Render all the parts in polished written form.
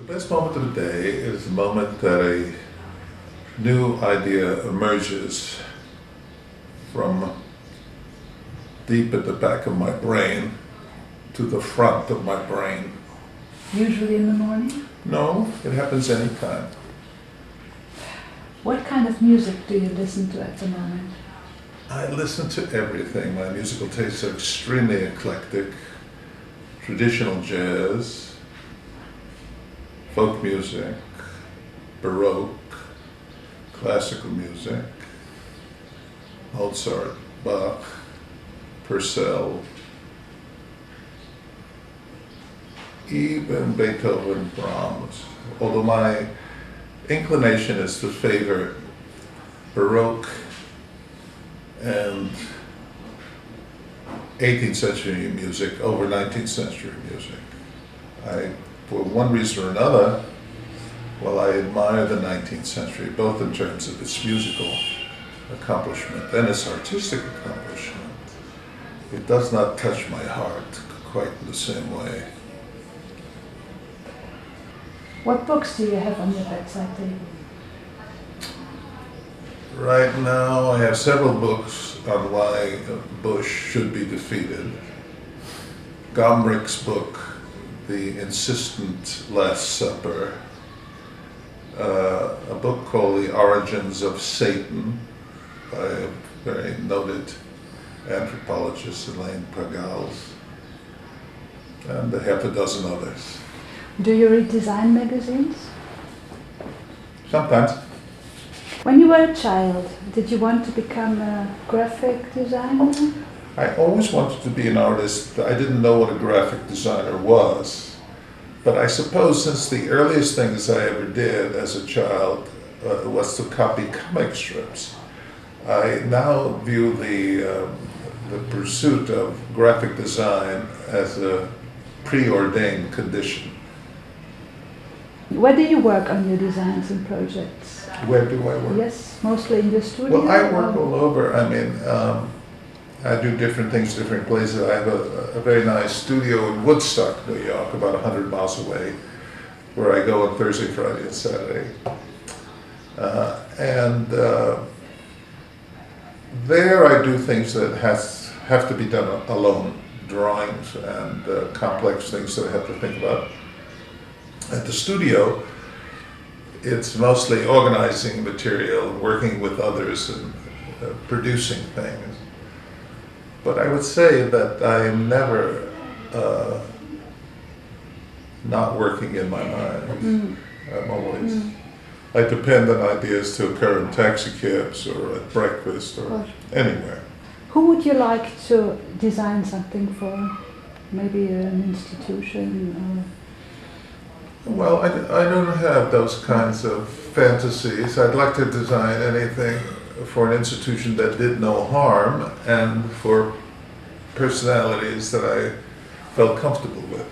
best moment of the day is the moment that a new idea emerges from deep at the back of my brain to the front of my brain. Usually in the morning? No, it happens anytime. What kind of music do you listen to at the moment? I listen to everything. My musical tastes are extremely eclectic. Traditional jazz, folk music, Baroque, classical music, Mozart, Bach, Purcell, even Beethoven, Brahms. Although my inclination is to favor Baroque and 18th century music over 19th century music. For one reason or another, well, I admire the 19th century, both in terms of its musical accomplishment and its artistic accomplishment. It does not touch my heart quite in the same way. What books do you have on your bedside table? Right now, I have several books on why Bush should be defeated. Gombrich's book, The Insistent Last Supper, a book called The Origins of Satan by a very noted anthropologist, Elaine Pagels, and a half a dozen others. Do you read design magazines? Sometimes. When you were a child, did you want to become a graphic designer? I always wanted to be an artist. I didn't know what a graphic designer was. But I suppose since the earliest things I ever did as a child was to copy comic strips, I now view the pursuit of graphic design as a preordained condition. Where do you work on your designs and projects? Where do I work? Yes, mostly in your studio? Well, I work all over. I mean, I do different things, different places. I have a very nice studio in Woodstock, New York, about 100 miles away, where I go on Thursday, Friday, and Saturday. There I do things that have to be done alone, drawings and complex things that I have to think about. At the studio, it's mostly organizing material, working with others, and producing things. But I would say that I am never not working in my mind. I'm always. I depend on ideas to occur in taxi cabs or at breakfast or anywhere. Who would you like to design something for? Maybe an institution? Or Well, I don't have those kinds of fantasies. I'd like to design anything for an institution that did no harm and for personalities that I felt comfortable with.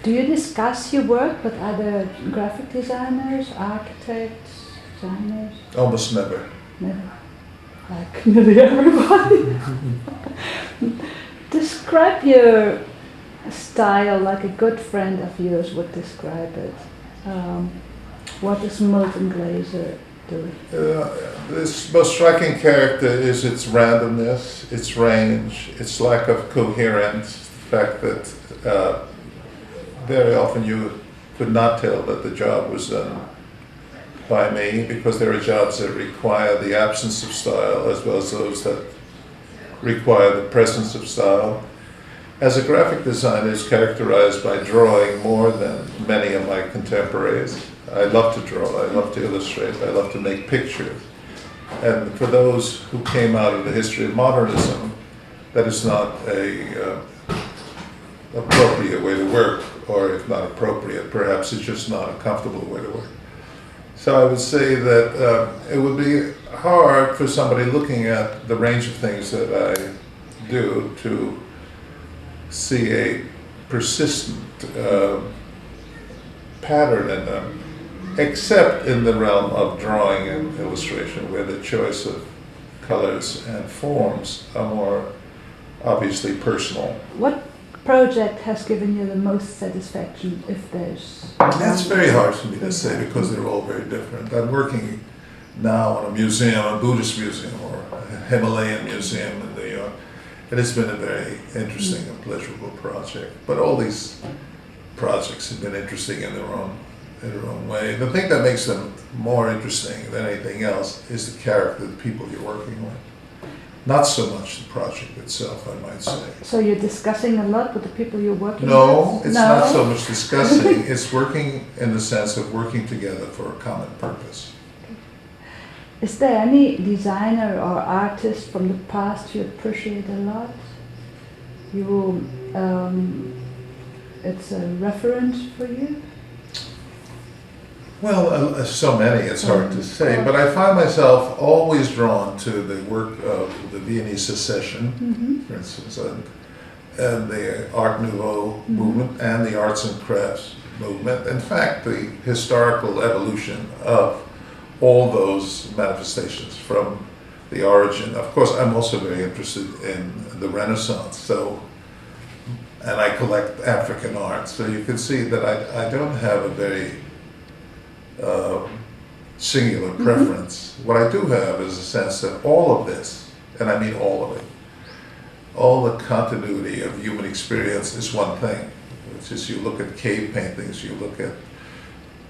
Do you discuss your work with other graphic designers, architects, designers? Almost never. Never. Like nearly everybody. Describe your style like a good friend of yours would describe it. What does milton glaser do? This most striking character is its randomness, its range, its lack of coherence, the fact that very often you could not tell that the job was done by me, because there are jobs that require the absence of style as well as those that require the presence of style. As a graphic designer, is characterized by drawing more than many of my contemporaries. I love to draw, I love to illustrate, I love to make pictures. And for those who came out of the history of modernism, that is not a appropriate way to work, or if not appropriate, perhaps it's just not a comfortable way to work. So I would say that it would be hard for somebody looking at the range of things that I do to see a persistent pattern in them, except in the realm of drawing and illustration, where the choice of colors and forms are more obviously personal. What project has given you the most satisfaction, if there's? That's very hard for me to say because they're all very different. I'm working now on a museum, a Buddhist museum or a Himalayan museum in New York. It has been a very interesting and pleasurable project. But all these projects have been interesting in their own way. The thing that makes them more interesting than anything else is the character of the people you're working with. Not so much the project itself, I might say. So you're discussing a lot with the people you're working No, with? it's not so much discussing. It's working in the sense of working together for a common purpose. Is there any designer or artist from the past you appreciate a lot? It's a reference for you? Well, so many, it's hard to say, but I find myself always drawn to the work of the Viennese Secession, for instance, and the Art Nouveau movement and the arts and crafts movement. In fact, the historical evolution of all those manifestations from the origin. Of course, I'm also very interested in the Renaissance, and I collect African art, so you can see that I don't have a very singular preference. What I do have is a sense that all of this, and I mean all of it, all the continuity of human experience is one thing, which is you look at cave paintings, you look at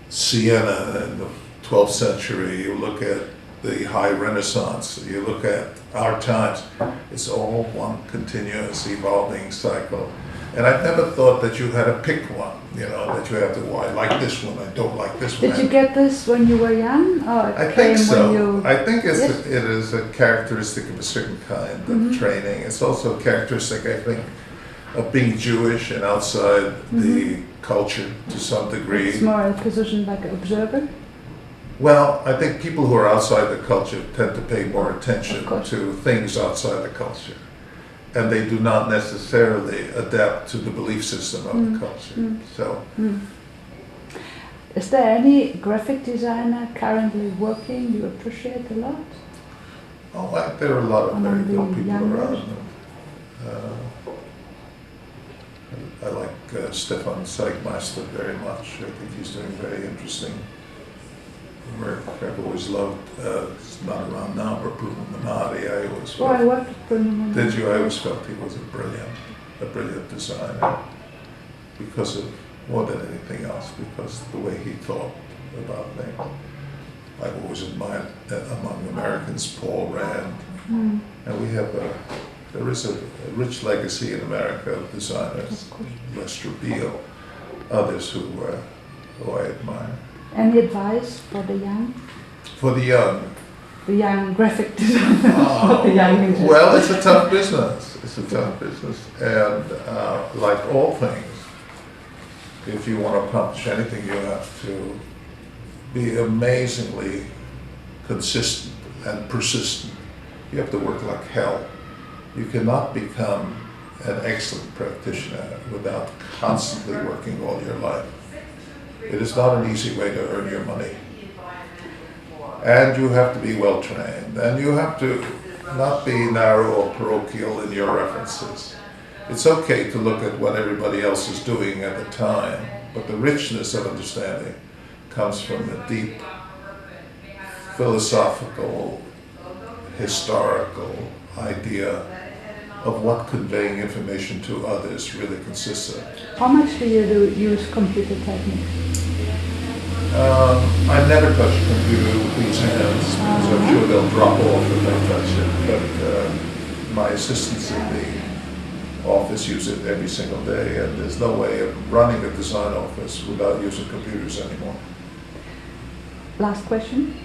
Siena in the 12th century, you look at the High Renaissance, you look at our times, it's all one continuous evolving cycle. And I've never thought that you had to pick one, that you have to, well, I like this one, I don't like this one. Did you get this when you were young? Or I think so. I think Yes. it is a characteristic of a certain kind of training. It's also a characteristic, I think, of being Jewish and outside the culture to some degree. It's more a position like an observer? Well, I think people who are outside the culture tend to pay more attention to things outside the culture. And they do not necessarily adapt to the belief system of the culture. So, is there any graphic designer currently working you appreciate a lot? there are a lot of very Among the good people youngers? around. I like Stefan Zeigmeister very much. I think he's doing very interesting work. I've always loved, it's not around now, but Bruno Minardi. I always Oh, I worked with Bruno Minardi. Did you? I always felt he was a brilliant designer because of, more than anything else, because of the way he thought about things. I've always admired, among Americans, Paul Rand. And there is a rich legacy in America of designers, Lester Beale, others who I admire. Any advice for the young? For the young? The young graphic designer, not the young musician. Well, it's a tough business. It's a tough business. And like all things, if you want to accomplish anything, you have to be amazingly consistent and persistent. You have to work like hell. You cannot become an excellent practitioner without constantly working all your life. It is not an easy way to earn your money. And you have to be well trained, and you have to not be narrow or parochial in your references. It's okay to look at what everybody else is doing at the time, but the richness of understanding comes from a deep philosophical, historical idea of what conveying information to others really consists of. How much do you use computer techniques? I never touch a computer with these hands because I'm sure they'll drop off if I touch it. But my assistants in the office use it every single day, and there's no way of running a design office without using computers anymore. Last question.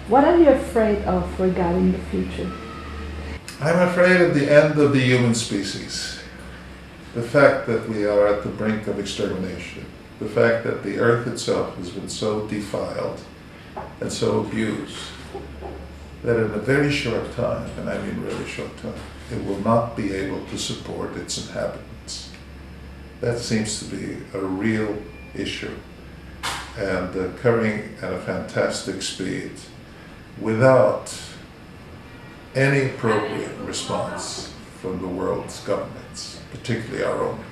What are you afraid of regarding the future? I'm afraid of the end of the human species. The fact that we are at the brink of extermination. The fact that the earth itself has been so defiled and so abused that in a very short time, and I mean really short time, it will not be able to support its inhabitants. That seems to be a real issue and occurring at a fantastic speed without any appropriate response from the world's governments. particularly our own.